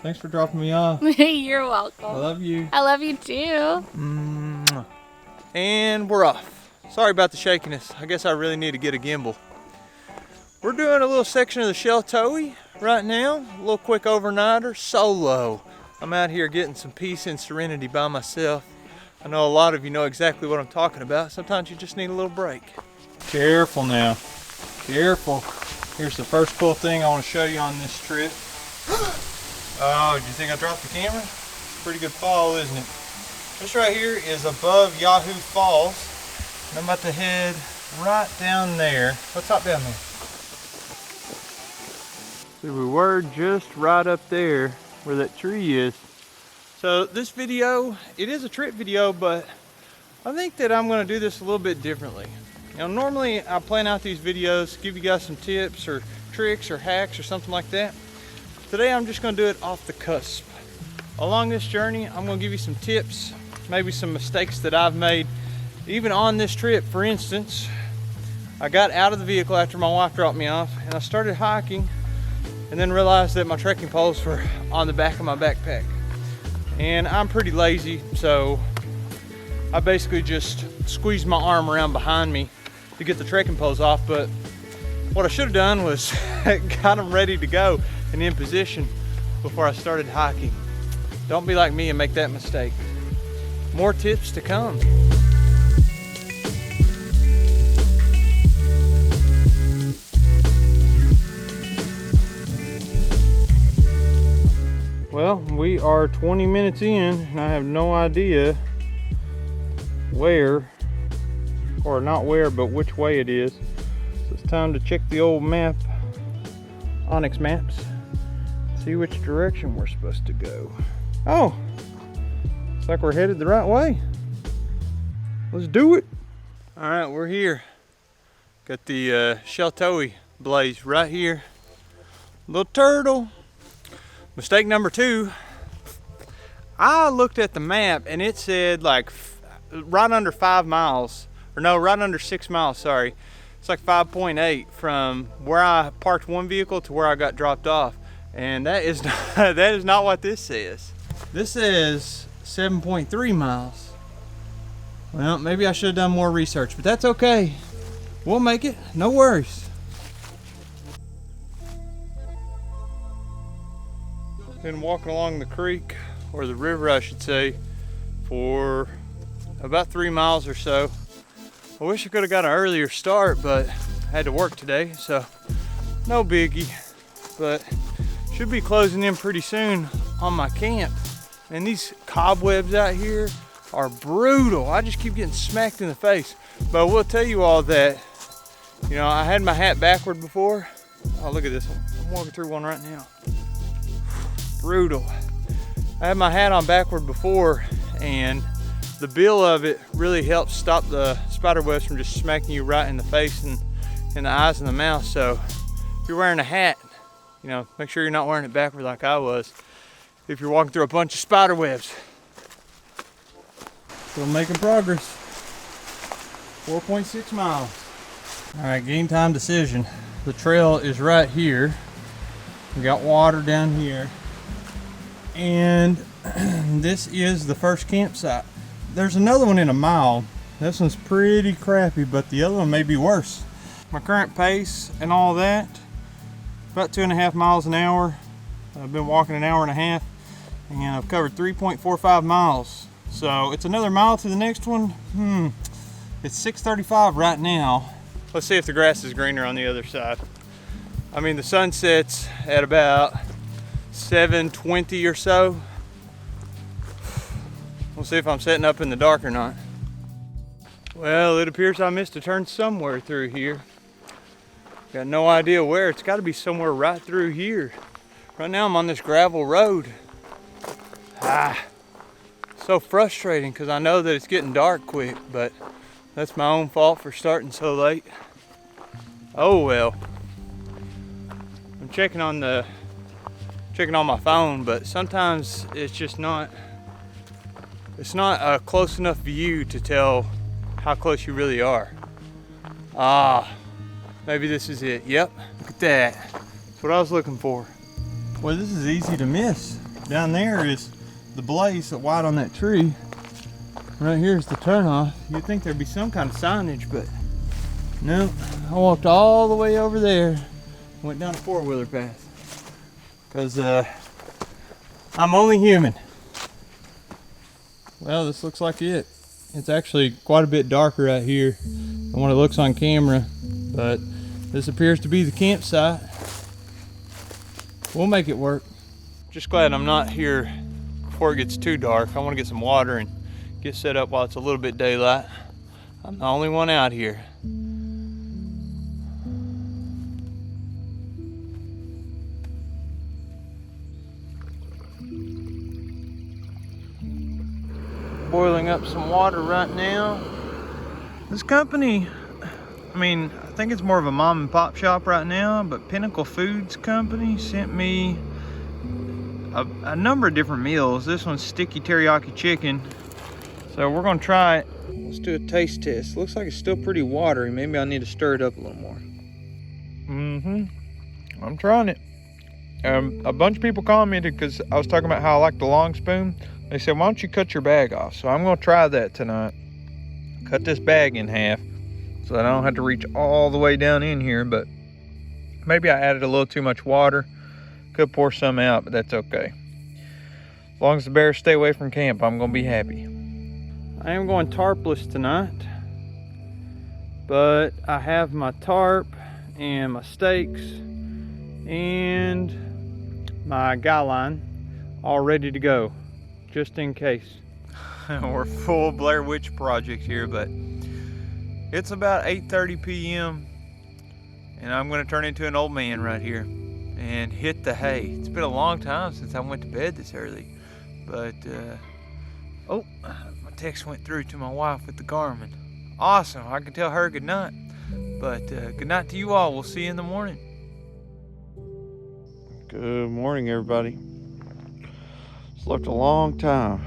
Thanks for dropping me off. You're welcome. I love you. I love you too. And we're off. Sorry about the shakiness. I guess I really need to get a gimbal. We're doing a little section of the Sheltowee right now. A little quick overnighter, solo. I'm out here getting some peace and serenity by myself. I know a lot of you know exactly what I'm talking about. Sometimes you just need a little break. Careful now. Careful. Here's the first cool thing I want to show you on this trip. Oh, do you think I dropped the camera? Pretty good fall, isn't it? This right here is above Yahoo Falls. And I'm about to head right down there. What's up down there? See, we were just right up there where that tree is. So this video, it is a trip video, but I think that I'm going to do this a little bit differently. You know, normally I plan out these videos, give you guys some tips or tricks or hacks or something like that. Today I'm just going to do it off the cusp. Along this journey, I'm going to give you some tips, maybe some mistakes that I've made, even on this trip. For instance, I got out of the vehicle after my wife dropped me off, and I started hiking, and then realized that my trekking poles were on the back of my backpack. And I'm pretty lazy, so I basically just squeezed my arm around behind me to get the trekking poles off. But what I should have done was got them ready to go and in position before I started hiking. Don't be like me and make that mistake. More tips to come. Well, we are 20 minutes in and I have no idea where, or not where, but which way it is. So it's time to check the old map, Onyx Maps, see which direction we're supposed to go. Oh, looks like we're headed the right way. Let's do it. All right, we're here. Got the Sheltowee blaze right here. Little turtle. Mistake number 2, I looked at the map and it said like right under 5 miles, or no, right under 6 miles, sorry. It's like 5.8 from where I parked one vehicle to where I got dropped off. And that is not, that is not what this says. This says 7.3 miles. Well, maybe I should have done more research, but that's okay. We'll make it, no worries. Been walking along the creek, or the river I should say, for about 3 miles or so. I wish I could have got an earlier start, but I had to work today, so no biggie. But should be closing in pretty soon on my camp. And these cobwebs out here are brutal. I just keep getting smacked in the face. But I will tell you all that, you know, I had my hat backward before. Oh, look at this one. I'm walking through one right now. Brutal. I had my hat on backward before, and the bill of it really helps stop the spider webs from just smacking you right in the face and in the eyes and the mouth. So if you're wearing a hat, you know, make sure you're not wearing it backward like I was if you're walking through a bunch of spider webs. Still making progress. 4.6 miles. All right, game time decision. The trail is right here. We got water down here. And this is the first campsite. There's another one in a mile. This one's pretty crappy, but the other one may be worse. My current pace and all that, about 2.5 miles an hour. I've been walking an hour and a half, and I've covered 3.45 miles. So it's another mile to the next one. It's 6:35 right now. Let's see if the grass is greener on the other side. I mean, the sun sets at about 7:20 or so. We'll see if I'm setting up in the dark or not. Well, it appears I missed a turn somewhere through here. Got no idea where. It's got to be somewhere right through here. Right now I'm on this gravel road. So frustrating because I know that it's getting dark quick, but that's my own fault for starting so late. Oh well. I'm checking on my phone, but sometimes it's just not a close enough view to tell how close you really are. Maybe this is it. Yep, look at that. That's what I was looking for. Boy, this is easy to miss. Down there is the blaze that white on that tree. Right here is the turnoff. You'd think there'd be some kind of signage, but no. I walked all the way over there, went down a four-wheeler path, because I'm only human. Well, this looks like it. It's actually quite a bit darker out here than what it looks on camera, but this appears to be the campsite. We'll make it work. Just glad I'm not here before it gets too dark. I want to get some water and get set up while it's a little bit daylight. I'm the only one out here. Boiling up some water right now. This company, I mean, I think it's more of a mom and pop shop right now, but Pinnacle Foods Company sent me a number of different meals. This one's sticky teriyaki chicken. So we're gonna try it. Let's do a taste test. Looks like it's still pretty watery. Maybe I need to stir it up a little more. I'm trying it. A bunch of people commented because I was talking about how I like the long spoon. They said, why don't you cut your bag off? So I'm gonna try that tonight. Cut this bag in half so that I don't have to reach all the way down in here, but maybe I added a little too much water. Could pour some out, but that's okay. As long as the bears stay away from camp, I'm gonna be happy. I am going tarpless tonight, but I have my tarp and my stakes and my guy line all ready to go, just in case. We're full Blair Witch Project here, but it's about 8:30 p.m. and I'm gonna turn into an old man right here and hit the hay. It's been a long time since I went to bed this early, but oh, my text went through to my wife with the Garmin. Awesome, I can tell her good night, but good night to you all. We'll see you in the morning. Good morning, everybody. Slept a long time.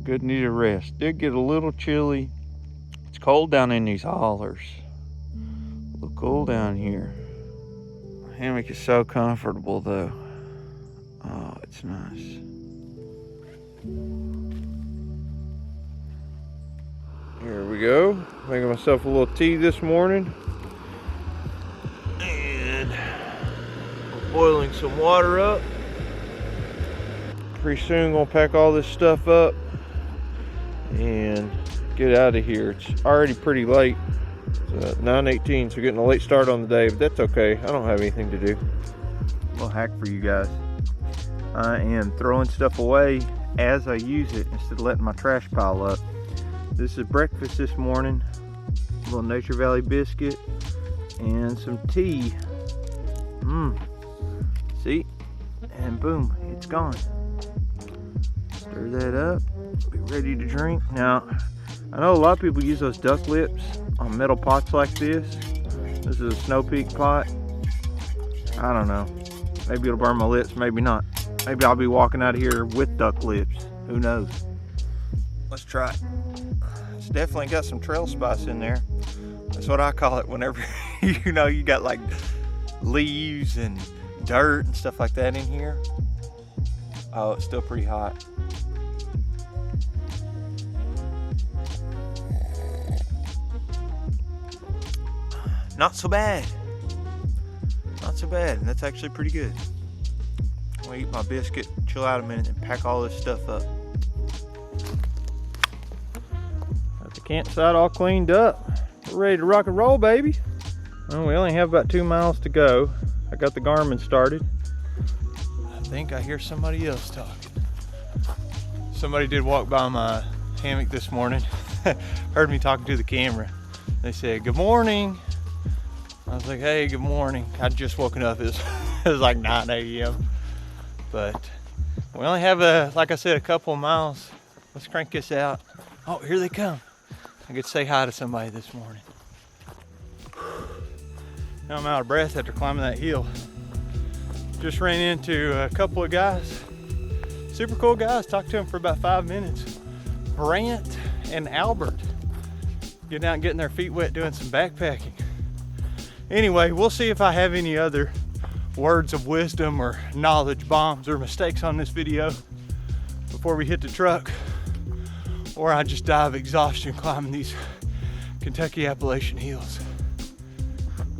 Good need a rest. Did get a little chilly. It's cold down in these hollers. A little cool down here. The hammock is so comfortable though. Oh, it's nice. Here we go. Making myself a little tea this morning. And boiling some water up. Pretty soon gonna pack all this stuff up and get out of here. It's already pretty late. It's 9:18, so getting a late start on the day, but that's okay. I don't have anything to do. A little hack for you guys. I am throwing stuff away as I use it instead of letting my trash pile up. This is breakfast this morning. A little Nature Valley biscuit and some tea. See? And boom, it's gone. Stir that up, be ready to drink. Now, I know a lot of people use those duck lips on metal pots like this. This is a Snow Peak pot. I don't know. Maybe it'll burn my lips, maybe not. Maybe I'll be walking out of here with duck lips. Who knows? Let's try it. It's definitely got some trail spice in there. That's what I call it whenever you know you got like leaves and dirt and stuff like that in here. Oh, it's still pretty hot. Not so bad. Not so bad, and that's actually pretty good. I'm gonna eat my biscuit, chill out a minute, and pack all this stuff up. Got the campsite all cleaned up. We're ready to rock and roll, baby. Well, we only have about 2 miles to go. I got the Garmin started. I think I hear somebody else talking. Somebody did walk by my hammock this morning. Heard me talking to the camera. They said, good morning. I was like, hey, good morning. I'd just woken up. It was like 9 a.m. But we only have, like I said, a couple of miles. Let's crank this out. Oh, here they come. I get to say hi to somebody this morning. Now I'm out of breath after climbing that hill. Just ran into a couple of guys. Super cool guys. Talked to them for about 5 minutes. Brant and Albert. Getting out and getting their feet wet doing some backpacking. Anyway, we'll see if I have any other words of wisdom or knowledge bombs or mistakes on this video. before we hit the truck, or I just die of exhaustion climbing these Kentucky Appalachian hills.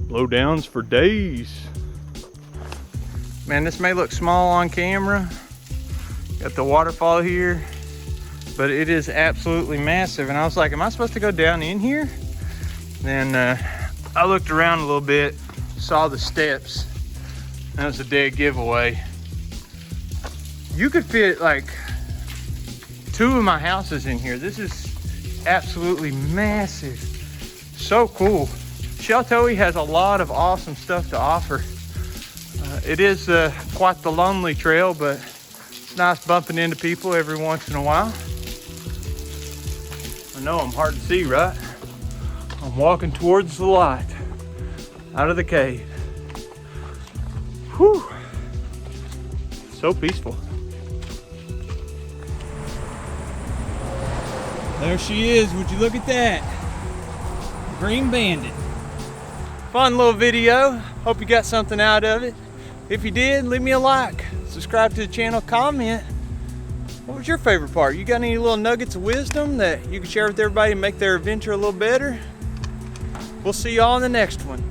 Blowdowns for days. Man, this may look small on camera. Got the waterfall here, but it is absolutely massive. And I was like, am I supposed to go down in here? Then I looked around a little bit, saw the steps. That was a dead giveaway. You could fit like 2 of my houses in here. This is absolutely massive. So cool. Sheltowee has a lot of awesome stuff to offer. It is quite the lonely trail, but it's nice bumping into people every once in a while. I know I'm hard to see, right? I'm walking towards the light out of the cave. Whew. So peaceful. There she is. Would you look at that? Green Bandit. Fun little video. Hope you got something out of it. If you did, leave me a like. Subscribe to the channel, comment. What was your favorite part? You got any little nuggets of wisdom that you can share with everybody and make their adventure a little better? We'll see y'all in the next one.